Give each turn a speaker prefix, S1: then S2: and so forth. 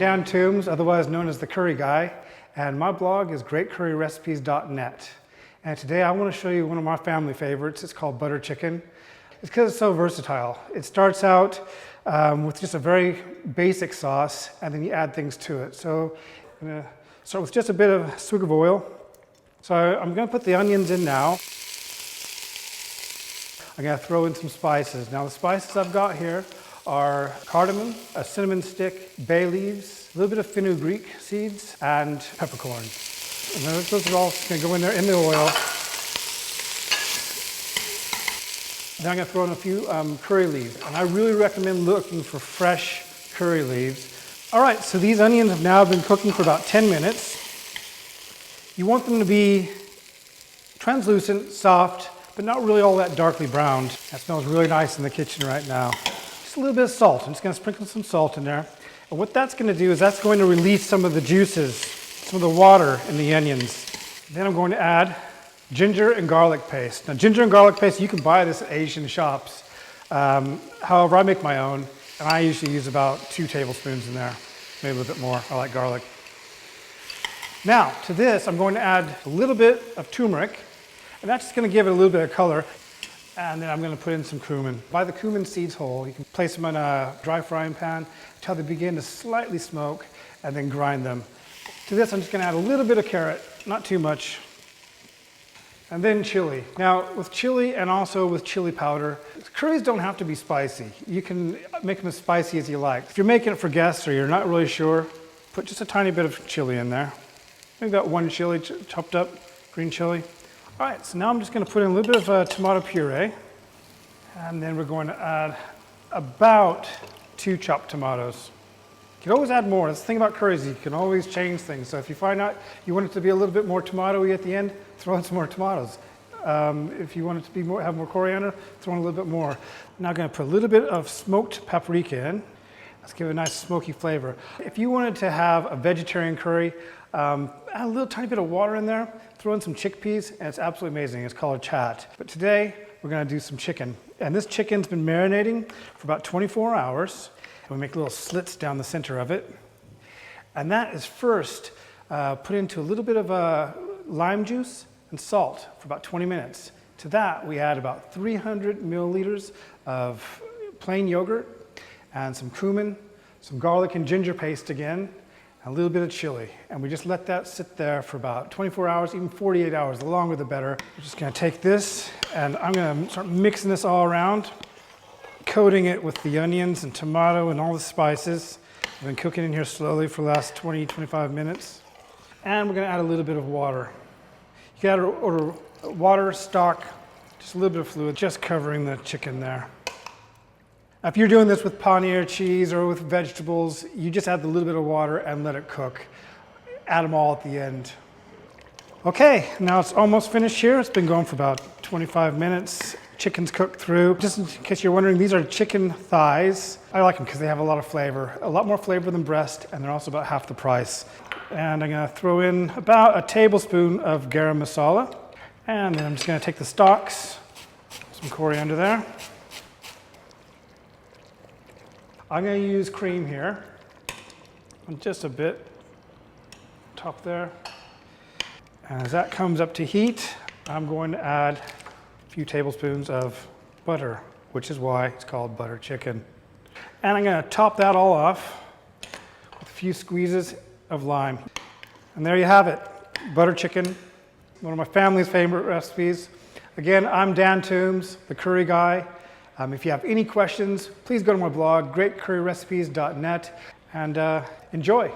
S1: Dan Toombs, otherwise known as the Curry Guy, and my blog is greatcurryrecipes.net. And today I want to show you one of my family favorites. It's called butter chicken. It's because it's so versatile. It starts out with just a very basic sauce, and then you add things to it. So I'm going to start with just a bit of swig of oil. So I'm going to put the onions in now. I'm going to throw in some spices. Now the spices I've got here are cardamom, a cinnamon stick, bay leaves, a little bit of fenugreek seeds, and peppercorn. And those are all going to go in there in the oil. Then I'm going to throw in a few curry leaves. And I really recommend looking for fresh curry leaves. All right, so these onions have now been cooking for about 10 minutes. You want them to be translucent, soft, but not really all that darkly browned. That smells really nice in the kitchen right now. Just a little bit of salt. I'm just going to sprinkle some salt in there. And what that's going to do is that's going to release some of the juices, some of the water in the onions. Then I'm going to add ginger and garlic paste. Now ginger and garlic paste, you can buy this at Asian shops. However, I make my own, and I usually use about 2 tablespoons in there, maybe a little bit more. I like garlic. Now to this, I'm going to add a little bit of turmeric, and that's just going to give it a little bit of color. And then I'm going to put in some cumin. Buy the cumin seeds whole. You can place them in a dry frying pan until they begin to slightly smoke, and then grind them. To this, I'm just going to add a little bit of carrot, not too much. And then chili. Now, with chili and also with chili powder, curries don't have to be spicy. You can make them as spicy as you like. If you're making it for guests or you're not really sure, put just a tiny bit of chili in there. Maybe about 1 chili chopped up, green chili. All right, so now I'm just going to put in a little bit of tomato puree, and then we're going to add about 2 chopped tomatoes. You can always add more. That's the thing about curries, you can always change things. So if you find out you want it to be a little bit more tomatoey at the end, throw in some more tomatoes. If you want it to be have more coriander, throw in a little bit more. Now I'm going to put a little bit of smoked paprika in. Let's give it a nice smoky flavor. If you wanted to have a vegetarian curry, add a little tiny bit of water in there, throw in some chickpeas, and it's absolutely amazing. It's called chat. But today, we're going to do some chicken. And this chicken's been marinating for about 24 hours. And we make little slits down the center of it. And that is first put into a little bit of lime juice and salt for about 20 minutes. To that, we add about 300 milliliters of plain yogurt and some cumin, some garlic and ginger paste again, a little bit of chili, and we just let that sit there for about 24 hours, even 48 hours. The longer the better. We're just going to take this, and I'm going to start mixing this all around, coating it with the onions and tomato and all the spices. I've been cooking in here slowly for the last 20-25 minutes. And we're going to add a little bit of water. You can order water, stock, just a little bit of fluid, just covering the chicken there. If you're doing this with paneer cheese or with vegetables, you just add a little bit of water and let it cook. Add them all at the end. Okay, now it's almost finished here. It's been going for about 25 minutes. Chicken's cooked through. Just in case you're wondering, these are chicken thighs. I like them because they have a lot of flavor. A lot more flavor than breast, and they're also about half the price. And I'm going to throw in about a tablespoon of garam masala. And then I'm just going to take the stalks, some coriander there. I'm going to use cream here, and just a bit, top there. And as that comes up to heat, I'm going to add a few tablespoons of butter, which is why it's called butter chicken. And I'm going to top that all off with a few squeezes of lime. And there you have it, butter chicken, one of my family's favorite recipes. Again, I'm Dan Toombs, the Curry Guy. If you have any questions, please go to my blog, greatcurryrecipes.net, and enjoy.